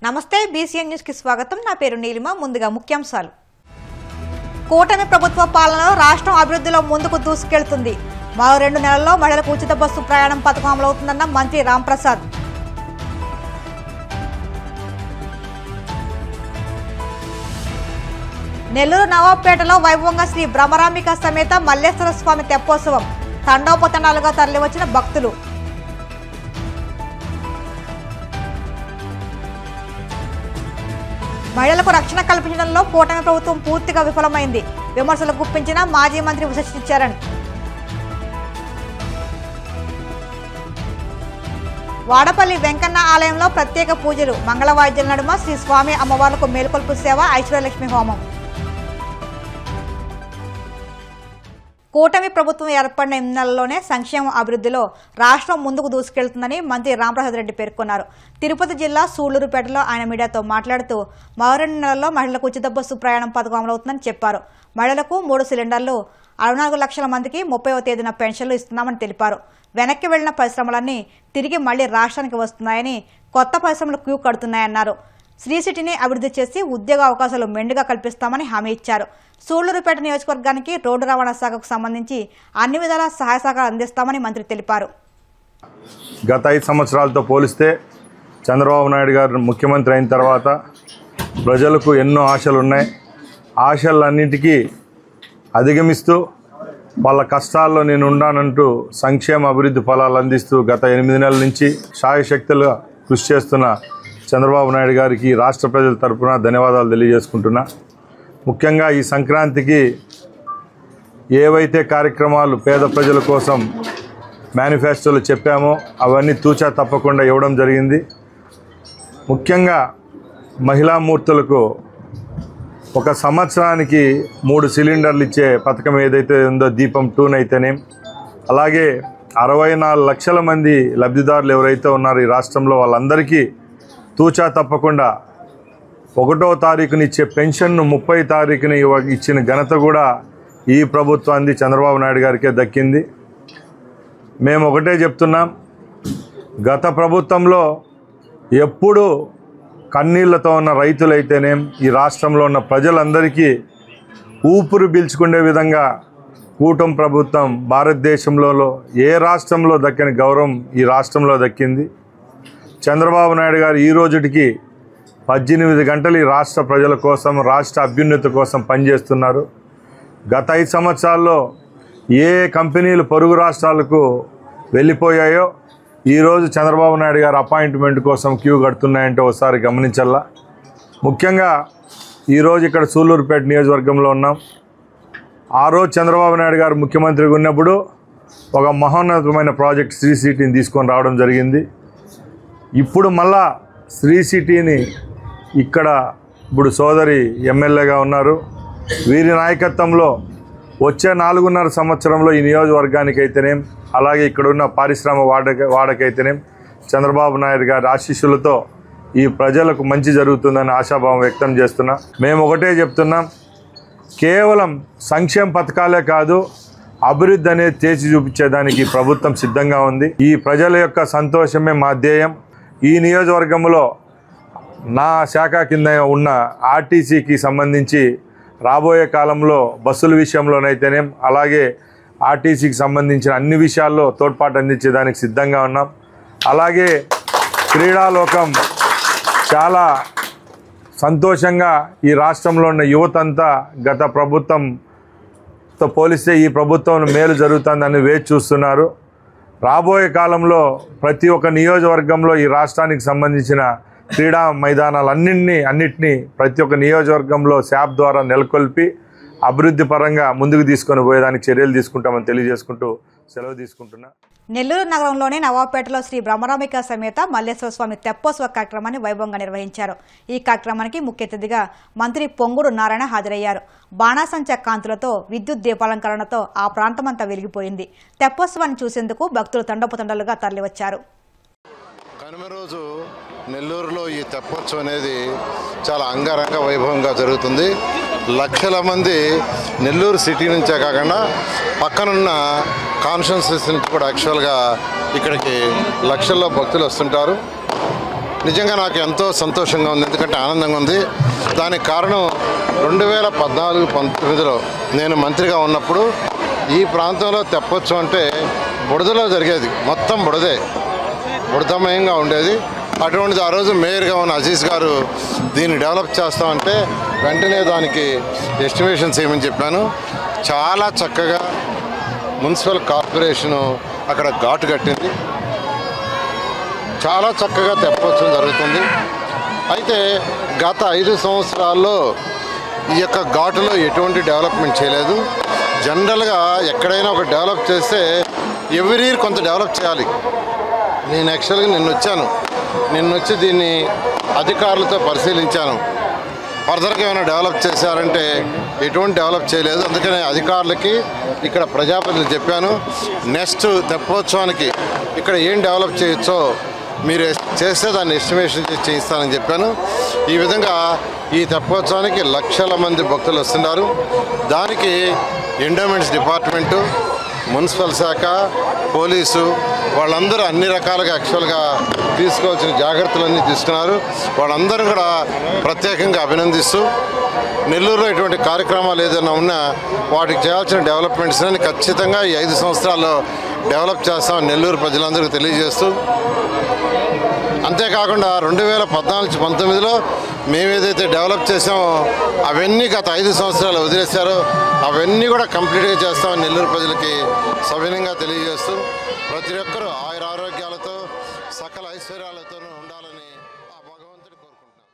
నమస్తే BCN news కి స్వాగతం. నా పేరు నీలిమ. ముందుగా ముఖ్యాంశాలు. కూటమి ప్రభుత్వ పాలనలో రాష్ట్రం అభివృద్ధిలో ముందుకు దూసుకెళ్తుంది. మరో 2 నెలల్లో మహిళలకు ఉచిత బస్సు ప్రయాణం పథకం అమలవుతుందన్న మంత్రి రాంప్రసాద్. నెల్లూరు నవాబ్పేటలో వైభవంగా శ్రీ బ్రహ్మరాంబిక సమేత మల్లేశ్వర స్వామి తెప్పోత్సవం. తండోపతండాలుగా తరలివచ్చిన భక్తులు. మహిళలకు రక్షణ కల్పించడంలో కూటమి ప్రభుత్వం పూర్తిగా విఫలమైంది. విమర్శలు గుప్పించిన మాజీ మంత్రి ఉషశ్రీచరణ్. వాడపల్లి వెంకన్న ఆలయంలో ప్రత్యేక పూజలు. మంగళవాద్యాల నడుమ శ్రీ స్వామి అమ్మవార్లకు మేలుకొల్పు సేవ, ఐశ్వర్యలక్ష్మి హోమం. కూటమి ప్రభుత్వం ఏర్పడిన 8 నెలల్లోనే సంక్షేమ అభివృద్ధిలో రాష్ట్రం ముందుకు దూసుకెళ్తుందని మంత్రి రాంప్రసాద్ రెడ్డి పేర్కొన్నారు. తిరుపతి జిల్లా సూళ్లూరుపేటలో ఆయన మీడియాతో మాట్లాడుతూ మరో 2 నెలల్లో మహిళలకు ఉచిత బస్సు ప్రయాణం పథకం అమలవుతుందని చెప్పారు. మహిళలకు 3 సిలిండర్లు, 64 లక్షల మందికి 30వ తేదీన పెన్షన్లు ఇస్తున్నామని తెలిపారు. వెనక్కి వెళ్లిన పరిశ్రమలన్నీ తిరిగి మళ్లీ రాష్ట్రానికి వస్తున్నాయని, కొత్త పరిశ్రమలు క్యూ కడుతున్నాయన్నారు. శ్రీ సిటీని అభివృద్ధి చేసి ఉద్యోగ అవకాశాలు మెండుగా కల్పిస్తామని హామీ ఇచ్చారు. సూళ్లూరుపేట నియోజకవర్గానికి రోడ్డు రవాణా శాఖకు సంబంధించి అన్ని విధాల సహాయ సహకారాలు అందిస్తామని మంత్రి తెలిపారు. గత 5 సంవత్సరాలతో పోలిస్తే చంద్రబాబు నాయుడు గారు ముఖ్యమంత్రి అయిన తర్వాత ప్రజలకు ఎన్నో ఆశలు ఉన్నాయి. ఆశలన్నింటికీ అధిగమిస్తూ వాళ్ళ కష్టాల్లో నేను ఉన్నానంటూ సంక్షేమ అభివృద్ధి ఫలాలు అందిస్తూ గత 8 నెలల నుంచి శాయశక్తులుగా కృషి చేస్తున్న చంద్రబాబు నాయుడు గారికి రాష్ట్ర ప్రజల తరఫున ధన్యవాదాలు తెలియజేసుకుంటున్నా. ముఖ్యంగా ఈ సంక్రాంతికి ఏవైతే కార్యక్రమాలు పేద ప్రజల కోసం మేనిఫెస్టోలో చెప్పామో అవన్నీ తూచా తప్పకుండా ఇవ్వడం జరిగింది. ముఖ్యంగా మహిళామూర్తులకు ఒక సంవత్సరానికి 3 సిలిండర్లు ఇచ్చే పథకం ఏదైతే ఉందో దీపం 2 అయితేనే, అలాగే 64 లక్షల మంది లబ్ధిదారులు ఎవరైతే ఉన్నారో ఈ రాష్ట్రంలో వాళ్ళందరికీ తూచా తప్పకుండా 1వ తారీఖున ఇచ్చే పెన్షన్ను 30వ తారీఖున ఇచ్చిన ఘనత కూడా ఈ ప్రభుత్వాన్ని చంద్రబాబు నాయుడు గారికే దక్కింది. మేము ఒకటే చెప్తున్నాం, గత ప్రభుత్వంలో ఎప్పుడు కన్నీళ్లతో ఉన్న రైతులైతేనేం ఈ రాష్ట్రంలో ఉన్న ప్రజలందరికీ ఊపిరి పీల్చుకునే విధంగా కూటమి ప్రభుత్వం భారతదేశంలో ఏ రాష్ట్రంలో దక్కని గౌరవం ఈ రాష్ట్రంలో దక్కింది. చంద్రబాబు నాయుడు గారు ఈ రోజుటికి 18 గంటలు ఈ రాష్ట్ర ప్రజల కోసం, రాష్ట్ర అభ్యున్నతి కోసం పనిచేస్తున్నారు. గత 5 సంవత్సరాల్లో ఏ కంపెనీలు పొరుగు రాష్ట్రాలకు వెళ్ళిపోయాయో ఈరోజు చంద్రబాబు నాయుడు గారు అపాయింట్మెంట్ కోసం క్యూ కడుతున్నాయంటే ఒకసారి గమనించాలా. ముఖ్యంగా ఈరోజు ఇక్కడ సూళ్లూరుపేట నియోజకవర్గంలో ఉన్నాం. ఆ రోజు చంద్రబాబు నాయుడు గారు ముఖ్యమంత్రిగా ఉన్నప్పుడు ఒక మహోన్నతమైన ప్రాజెక్ట్ శ్రీ సిటీని తీసుకొని రావడం జరిగింది. ఇప్పుడు మళ్ళా శ్రీ సిటీని ఇక్కడ ఇప్పుడు సోదరి ఎమ్మెల్యేగా ఉన్నారు. వీరి నాయకత్వంలో వచ్చే 4.5 సంవత్సరంలో ఈ నియోజకవర్గానికి అయితేనేం, అలాగే ఇక్కడ ఉన్న పారిశ్రామిక వాడకైతేనేం చంద్రబాబు నాయుడు గారి ఆశీస్సులతో ఈ ప్రజలకు మంచి జరుగుతుందని ఆశాభావం వ్యక్తం చేస్తున్నా. మేము ఒకటే చెప్తున్నాం, కేవలం సంక్షేమ పథకాలే కాదు, అభివృద్ధి అనేది చేసి చూపించేదానికి ప్రభుత్వం సిద్ధంగా ఉంది. ఈ ప్రజల యొక్క సంతోషమే మా ధ్యేయం. ఈ నియోజకవర్గంలో నా శాఖ కింద ఉన్న ఆర్టీసీకి సంబంధించి రాబోయే కాలంలో బస్సుల విషయంలోనైతేనే, అలాగే ఆర్టీసీకి సంబంధించిన అన్ని విషయాల్లో తోడ్పాటు అందించేదానికి సిద్ధంగా ఉన్నాం. అలాగే క్రీడాలోకం చాలా సంతోషంగా ఈ రాష్ట్రంలో ఉన్న యువతంతా గత ప్రభుత్వంతో పోలిస్తే ఈ ప్రభుత్వం మేలు జరుగుతుందని వేచి చూస్తున్నారు. రాబోయే కాలంలో ప్రతి ఒక్క నియోజకవర్గంలో ఈ రాష్ట్రానికి సంబంధించిన క్రీడా మైదానాలన్నింటినీ ప్రతి ఒక్క నియోజకవర్గంలో శాప్ ద్వారా నెలకొల్పి అభివృద్ధి పరంగా ముందుకు తీసుకొని పోయేదానికి చర్యలు తీసుకుంటామని తెలియజేసుకుంటూ సెలవు తీసుకుంటున్నా. నెల్లూరు నగరంలోని నవాబ్పేటలో శ్రీ బ్రహ్మరాంబిక సమేత మల్లేశ్వర స్వామి తెప్పోత్సవ కార్యక్రమాన్ని వైభవంగా నిర్వహించారు. ఈ కార్యక్రమానికి ముఖ్య అతిథిగా మంత్రి పొంగూరు నారాయణ హాజరయ్యారు. బాణాసంచా కాంతులతో, విద్యుత్ దీపాలంకరణతో ఆ ప్రాంతమంతా వెలిగిపోయింది. తెప్పోత్సవాన్ని చూసేందుకు భక్తులు తండోపతండాలుగా తరలివచ్చారు. కనుమ రోజు నెల్లూరులో ఈ తెప్పోత్సవం అనేది చాలా అంగరంగ వైభవంగా జరుగుతుంది. లక్షల మంది నెల్లూరు సిటీ నుంచే కాకుండా పక్కనున్న కాన్స్టిట్యున్సీస్ నుంచి కూడా యాక్చువల్గా ఇక్కడికి లక్షల్లో భక్తులు వస్తుంటారు. నిజంగా నాకు ఎంతో సంతోషంగా ఉంది, ఎందుకంటే ఆనందంగా ఉంది. దానికి కారణం 2014-19లో నేను మంత్రిగా ఉన్నప్పుడు ఈ ప్రాంతంలో తెప్పొచ్చు అంటే బుడదలో జరిగేది, మొత్తం బుడదమయంగా ఉండేది. అటువంటిది ఆ రోజు మేయర్గా ఉన్న అజీజ్ గారు దీన్ని డెవలప్ చేస్తామంటే వెంటనే దానికి ఎస్టిమేషన్ చేయమని చెప్పాను. చాలా చక్కగా మున్సిపల్ కార్పొరేషను అక్కడ ఘాటు కట్టింది, చాలా చక్కగా తెప్పొచ్చడం జరుగుతుంది. అయితే గత 5 సంవత్సరాల్లో ఈ యొక్క ఘాటులో ఎటువంటి డెవలప్మెంట్ చేయలేదు. జనరల్గా ఎక్కడైనా ఒక డెవలప్ చేస్తే ఎవ్రీ ఇయర్ కొంత డెవలప్ చేయాలి. నేను యాక్చువల్గా నిన్నొచ్చి దీన్ని అధికారులతో పరిశీలించాను. ఫర్దర్గా ఏమైనా డెవలప్ చేశారంటే ఎటువంటి డెవలప్ చేయలేదు. అందుకనే అధికారులకి ఇక్కడ ప్రజాప్రతినిధులు చెప్పాను, నెక్స్ట్ తెప్పోత్సవానికి ఇక్కడ ఏం డెవలప్ చేయొచ్చో మీరు చేస్తే దాన్ని ఎస్టిమేషన్ చేయిస్తానని చెప్పాను. ఈ విధంగా ఈ తెప్పోత్సవానికి లక్షల మంది భక్తులు వస్తున్నారు. దానికి ఎండోమెంట్స్ డిపార్ట్మెంటు, మున్సిపల్ శాఖ, పోలీసు వాళ్ళందరూ అన్ని రకాలుగా యాక్చువల్గా తీసుకోవాల్సిన జాగ్రత్తలన్నీ తీసుకున్నారు. వాళ్ళందరూ కూడా ప్రత్యేకంగా అభినందిస్తూ నెల్లూరులో ఇటువంటి కార్యక్రమాలు ఏదైనా ఉన్నా వాటికి చేయాల్సిన డెవలప్మెంట్స్ని ఖచ్చితంగా ఈ 5 సంవత్సరాల్లో డెవలప్ చేస్తామని నెల్లూరు ప్రజలందరికీ తెలియజేస్తూ, అంతేకాకుండా 2014-19లో మేమేదైతే డెవలప్ చేసామో అవన్నీ గత 5 సంవత్సరాలు వదిలేశారో అవన్నీ కూడా కంప్లీట్గా చేస్తామని నెల్లూరు ప్రజలకి సవినయంగా తెలియజేస్తూ ప్రతి ఒక్కరూ ఆయురారోగ్యాలతో సకల ఐశ్వర్యాలతోనూ ఉండాలని ఆ భగవంతుడు కోరుకుంటున్నాను.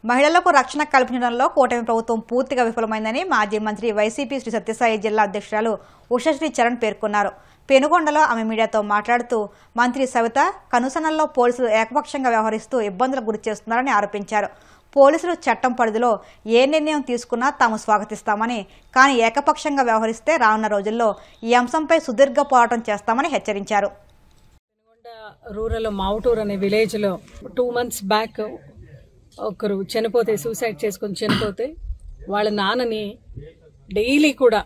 మహిళలకు రక్షణ కల్పించడంలో కూటమి ప్రభుత్వం పూర్తిగా విఫలమైందని మాజీ మంత్రి వైసీపీ శ్రీ సత్యసాయి జిల్లా అధ్యక్షురాలు ఉషశ్రీ చరణ్ పేర్కొన్నారు. పెనుగొండలో ఆమె మీడియాతో మాట్లాడుతూ మంత్రి సవిత కనుసనల్లో పోలీసులు ఏకపక్షంగా వ్యవహరిస్తూ ఇబ్బందులకు గురి చేస్తున్నారని ఆరోపించారు. పోలీసులు చట్టం పరిధిలో ఏ నిర్ణయం తీసుకున్నా తాము స్వాగతిస్తామని, కానీ ఏకపక్షంగా వ్యవహరిస్తే రానున్న రోజుల్లో ఈ అంశంపై సుదీర్ఘ పోరాటం చేస్తామని హెచ్చరించారు. రూరల్ మావుటూర్ అనే విలేజ్లో 2 months బ్యాక్ ఒకరు సూసైడ్ చేసుకుని చనిపోతే వాళ్ళ నాన్నని డైలీ కూడా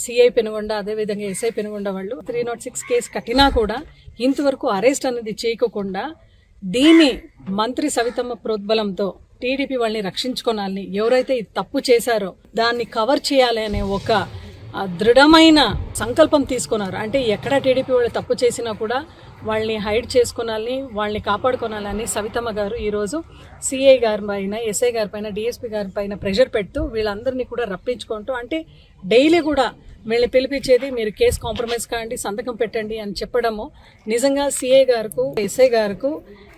సిఐ పెనుగొండ అదేవిధంగా ఎస్ఐ పెనుగొండ వాళ్ళు 306 కేసు కట్టినా కూడా ఇంతవరకు అరెస్ట్ అనేది చేయకుండా దీన్ని మంత్రి సవితమ్మ ప్రోద్బలంతో టీడీపీ వాళ్ళని రక్షించుకోవాలని, ఎవరైతే ఈ తప్పు చేశారో దాన్ని కవర్ చేయాలి అనే ఒక దృఢమైన సంకల్పం తీసుకున్నారు. అంటే ఎక్కడ టీడీపీ వాళ్ళు తప్పు చేసినా కూడా వాళ్ళని హైడ్ చేసుకోవాలని, వాళ్ళని కాపాడుకోవాలని సవితమ్మ గారు ఈరోజు సిఐ గారి పైన, ఎస్ఐ గారి పైన, డిఎస్పీ గారి పైన ప్రెషర్ పెడుతూ వీళ్ళందరినీ కూడా రప్పించుకుంటూ, అంటే డైలీ కూడా వీళ్ళని పిలిపించేది మీరు కేసు కాంప్రమైజ్ కాండి, సంతకం పెట్టండి అని చెప్పడము నిజంగా సిఐ గారికి, ఎస్ఐ గారికి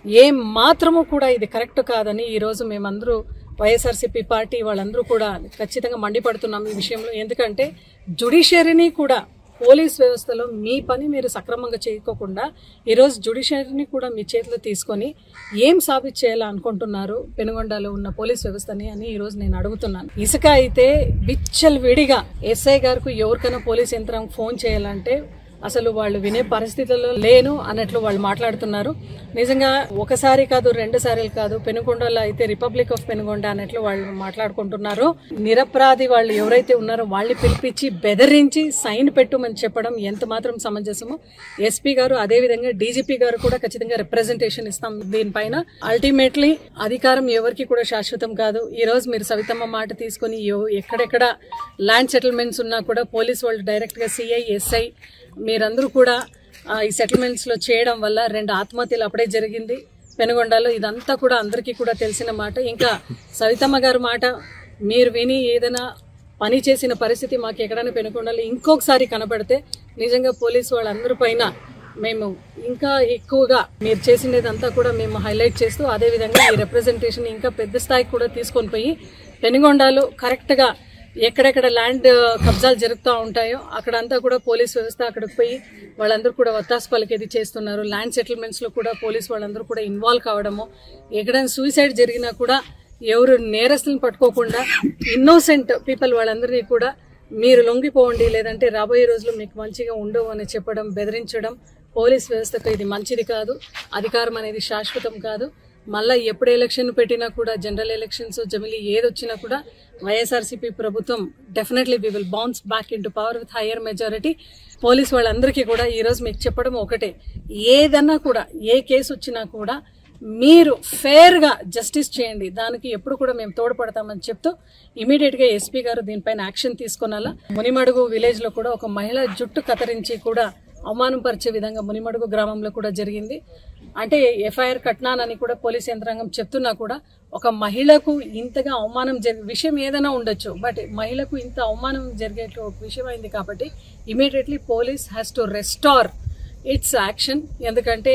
ఏం మాత్రము కూడా ఇది కరెక్ట్ కాదని ఈరోజు మేమందరూ వైఎస్ఆర్సీపీ పార్టీ వాళ్ళందరూ కూడా ఖచ్చితంగా మండిపడుతున్నాం ఈ విషయంలో. ఎందుకంటే జ్యుడిషియరీని కూడా, పోలీస్ వ్యవస్థలో మీ పని మీరు సక్రమంగా చేయకోకుండా ఈరోజు జ్యుడిషియరీని కూడా మీ చేతిలో తీసుకొని ఏం సాబిత్ చేయాలనుకుంటున్నారు పెనుగొండలో ఉన్న పోలీస్ వ్యవస్థని అని ఈరోజు నేను అడుగుతున్నాను. ఇసుక అయితే విచ్చలవిడిగా ఎస్ఐ గారికి ఎవరికైనా పోలీస్ యంత్రం ఫోన్ చేయాలంటే అసలు వాళ్ళు వినే పరిస్థితుల్లో లేను అన్నట్లు వాళ్ళు మాట్లాడుతున్నారు. నిజంగా ఒకసారి కాదు, 2 సార్లు కాదు, పెనుగొండలో అయితే రిపబ్లిక్ ఆఫ్ పెనుగొండ అన్నట్లు వాళ్ళు మాట్లాడుకుంటున్నారు. నిరపరాధి వాళ్ళు ఎవరైతే ఉన్నారో వాళ్ళని పిలిపించి బెదిరించి సైన్ పెట్టుమని చెప్పడం ఎంత మాత్రం సమంజసమో. ఎస్పీ గారు అదేవిధంగా డీజీపీ గారు కూడా ఖచ్చితంగా రిప్రజెంటేషన్ ఇస్తాం దీనిపైన. అల్టిమేట్లీ అధికారం ఎవరికి కూడా శాశ్వతం కాదు. ఈ రోజు మీరు సవితమ్మ మాట తీసుకుని ఎక్కడెక్కడ ల్యాండ్ సెటిల్మెంట్స్ ఉన్నా కూడా పోలీస్ వాళ్ళు డైరెక్ట్ గా సిఐ, ఎస్ఐ మీరందరూ కూడా ఈ సెటిల్మెంట్స్ లో చేయడం వల్ల 2 ఆత్మహత్యలు అప్పుడే జరిగింది పెనుగొండలో. ఇదంతా కూడా అందరికీ కూడా తెలిసిన మాట. ఇంకా సవితమ్మ గారి మాట మీరు విని ఏదైనా పని చేసిన పరిస్థితి మాకు ఎక్కడైనా పెనుగొండలో ఇంకొకసారి కనబడితే నిజంగా పోలీసు వాళ్ళందరి పైన మేము ఇంకా ఎక్కువగా మీరు చేసినదంతా కూడా మేము హైలైట్ చేస్తూ అదేవిధంగా ఈ రిప్రజెంటేషన్ ఇంకా పెద్ద స్థాయికి కూడా తీసుకొని పోయి పెనుగొండలో కరెక్ట్గా ఎక్కడెక్కడ ల్యాండ్ కబ్జాలు జరుగుతూ ఉంటాయో అక్కడంతా కూడా పోలీస్ వ్యవస్థ అక్కడికి పోయి వాళ్ళందరూ కూడా వత్తాసు పలికేది చేస్తున్నారు. ల్యాండ్ సెటిల్మెంట్స్ లో కూడా పోలీస్ వాళ్ళందరూ కూడా ఇన్వాల్వ్ కావడము, ఎక్కడైనా సూసైడ్ జరిగినా కూడా ఎవరు నేరస్తులను పట్టుకోకుండా ఇన్నోసెంట్ పీపుల్ వాళ్ళందరినీ కూడా మీరు లొంగిపోండి లేదంటే రాబోయే రోజులు మీకు మంచిగా ఉండవు అని చెప్పడం, బెదిరించడం పోలీస్ వ్యవస్థకు ఇది మంచిది కాదు. అధికారం అనేది శాశ్వతం కాదు. మళ్ళీ ఎప్పుడు ఎలక్షన్ పెట్టినా కూడా, జనరల్ ఎలక్షన్స్ జమిలీ ఏదొచ్చినా కూడా వైఎస్ఆర్సీపీ ప్రభుత్వం definitely we will bounce back into power with higher majority. Police వాళ్ళందరికీ కూడా ఈరోజు మీకు చెప్పడం ఒకటే, ఏదన్నా కూడా ఏ కేసు వచ్చినా కూడా మీరు ఫేర్గా జస్టిస్ చేయండి, దానికి ఎప్పుడు కూడా మేము తోడ్పడతామని చెప్తూ ఇమీడియట్గా ఎస్పీ గారు దీనిపైన యాక్షన్ తీసుకునేలా మునిమడుగు విలేజ్లో కూడా ఒక మహిళ జుట్టు కత్తిరించి కూడా అవమానపరిచే విధంగా మునిమడుగు గ్రామంలో కూడా జరిగింది. అంటే ఎఫ్ఐఆర్ కట్నానని కూడా పోలీస్ యంత్రాంగం చెప్తున్నా కూడా ఒక మహిళకు ఇంతగా అవమానం విషయం ఏదైనా ఉండొచ్చు, బట్ మహిళకు ఇంత అవమానం జరిగే విషయం అయింది కాబట్టి immediately police has to restore it's action. ఎందుకంటే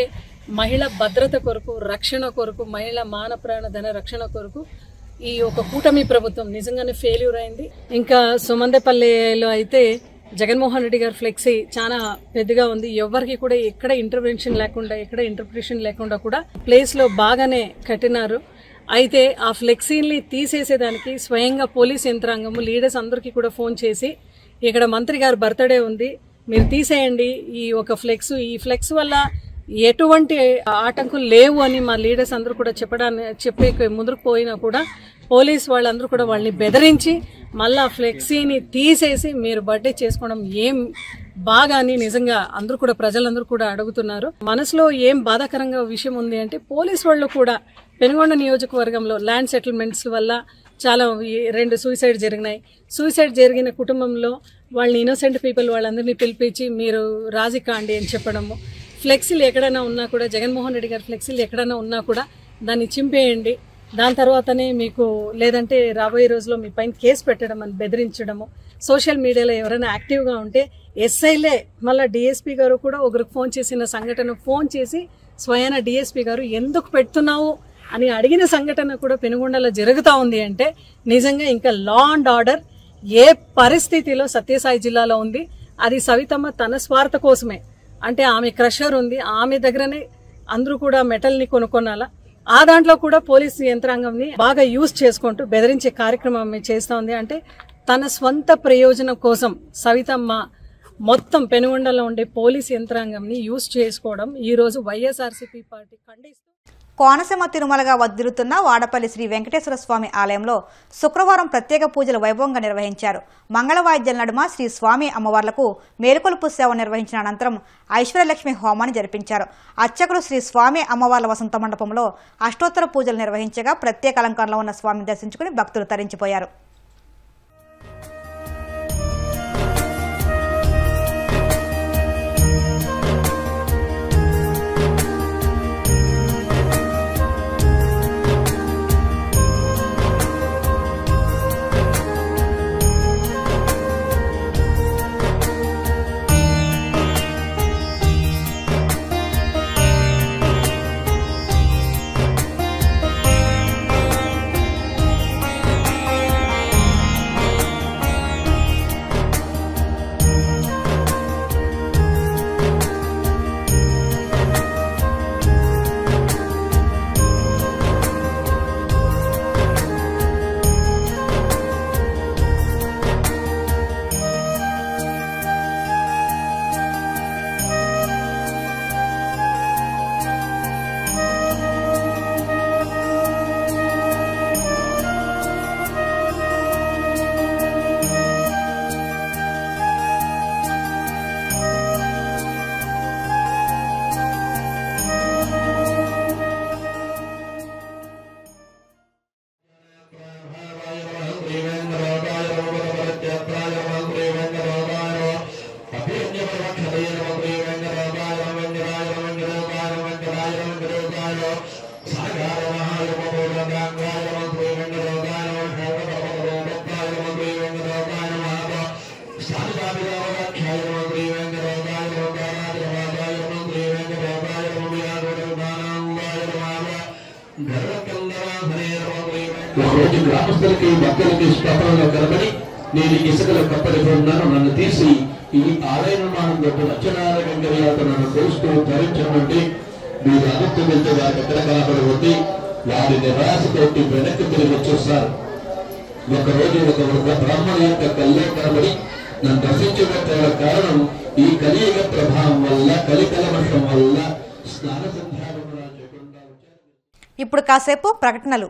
మహిళ భద్రత కొరకు, రక్షణ కొరకు, మహిళ మాన ప్రాణ ధన రక్షణ కొరకు ఈ ఒక కూటమి ప్రభుత్వం నిజంగానే ఫెయిల్యూర్ అయింది. ఇంకా సుమందేపల్లిలో అయితే జగన్మోహన్ రెడ్డి గారి ఫ్లెక్సీ చాలా పెద్దగా ఉంది. ఎవరికి కూడా ఎక్కడ ఇంటర్వెన్షన్ లేకుండా, ఎక్కడ ఇంటర్ప్రిటేషన్ లేకుండా కూడా ప్లేస్ లో బాగానే కట్టినారు. అయితే ఆ ఫ్లెక్సీని తీసేసేదానికి స్వయంగా పోలీస్ యంత్రాంగము లీడర్స్ అందరికీ కూడా ఫోన్ చేసి ఇక్కడ మంత్రి గారు బర్త్డే ఉంది, మీరు తీసేయండి ఈ ఒక ఫ్లెక్స్, ఈ ఫ్లెక్స్ వల్ల ఎటువంటి ఆటంకులు లేవు అని మా లీడర్స్ అందరూ కూడా చెప్పే ముందుకు పోయినా కూడా పోలీస్ వాళ్ళందరూ కూడా వాళ్ళని బెదిరించి మళ్ళా ఫ్లెక్సీని తీసేసి మీరు బర్త్డే చేసుకోవడం ఏం బాగా అని నిజంగా అందరూ కూడా ప్రజలందరూ కూడా అడుగుతున్నారు. మనసులో ఏం బాధాకరంగా విషయం ఉంది అంటే పోలీస్ వాళ్ళు కూడా పెనుగొండ నియోజకవర్గంలో ల్యాండ్ సెటిల్మెంట్స్ వల్ల చాలా 2 సూసైడ్ జరిగినాయి. సూసైడ్ జరిగిన కుటుంబంలో వాళ్ళని ఇన్నోసెంట్ పీపుల్ వాళ్ళందరినీ పిలిపించి మీరు రాజీ కాండి అని చెప్పడము, ఫ్లెక్సీలు ఎక్కడైనా ఉన్నా కూడా జగన్మోహన్ రెడ్డి గారి ఫ్లెక్సీలు ఎక్కడైనా ఉన్నా కూడా దాన్ని చింపేయండి, దాని తర్వాతనే మీకు లేదంటే రాబోయే రోజుల్లో మీ పైన కేసు పెట్టడం అని బెదిరించడము. సోషల్ మీడియాలో ఎవరైనా యాక్టివ్గా ఉంటే ఎస్ఐలే మళ్ళీ డిఎస్పీ గారు కూడా ఒకరికి ఫోన్ చేసిన సంఘటన ఫోన్ చేసి స్వయాన డిఎస్పీ గారు ఎందుకు పెడుతున్నావు అని అడిగిన సంఘటన కూడా పెనుగొండలో జరుగుతూ ఉంది. అంటే నిజంగా ఇంకా లా అండ్ ఆర్డర్ ఏ పరిస్థితిలో సత్యసాయి జిల్లాలో ఉంది. అది సవితమ్మ తన స్వార్థ కోసమే, అంటే ఆమె క్రషర్ ఉంది, ఆమె దగ్గరనే అందరూ కూడా మెటల్ని కొనుక్కోనాలా, ఆ దాంట్లో కూడా పోలీసు యంత్రాంగంని బాగా యూజ్ చేసుకుంటూ బెదిరించే కార్యక్రమం చేస్తూ ఉంది. అంటే తన స్వంత ప్రయోజనం కోసం సవితమ్మ మొత్తం పెనుగొండలో ఉండే పోలీస్ యంత్రాంగంని యూజ్ చేసుకోవడం ఈ రోజు వైఎస్ఆర్సీపీ పార్టీ ఖండిస్తూ. కోనసీమ తిరుమలగా వదిలుతున్న వాడపల్లి శ్రీ వెంకటేశ్వర స్వామి ఆలయంలో శుక్రవారం ప్రత్యేక పూజలు వైభవంగా నిర్వహించారు. మంగళవాద్యాల నడుమ శ్రీ స్వామి అమ్మవార్లకు మేలుకొలుపు సేవ నిర్వహించిన అనంతరం ఐశ్వర్యలక్ష్మి హోమాన్ని జరిపించారు. అర్చకులు శ్రీ స్వామి అమ్మవార్ల వసంత మండపంలో అష్టోత్తర పూజలు నిర్వహించగా ప్రత్యేక అలంకరణలో ఉన్న స్వామిని దర్శించుకుని భక్తులు తరించిపోయారు. ఒకరోజు గ్రామస్తులకి భక్తులకి స్తోత్రంలో కలపని నేను ఇసుకలో కప్పలిపోతున్నాను, నన్ను తీసి ఈ ఆలయ నిర్మాణం యొక్క రచనాల గంగర్యాతో నన్ను కోస్తూ ధరించమంటే మీరు అనుకుమించే వారికి ఎక్కడ కనబడి ఉంది. వారి నిరాశతోటి వెనక్కి తిరిగి వచ్చేస్తారు. ఒకరోజు ఒక బ్రాహ్మణు యొక్క కళ్ళే కనబడి నన్ను దర్శించబట్టే కారణం ఈ కలియుగ ప్రభావం వల్ల, కలికలమషం వల్ల స్నాన సంధ్యాలు. ఇప్పుడు కాసేపు ప్రకటనలు.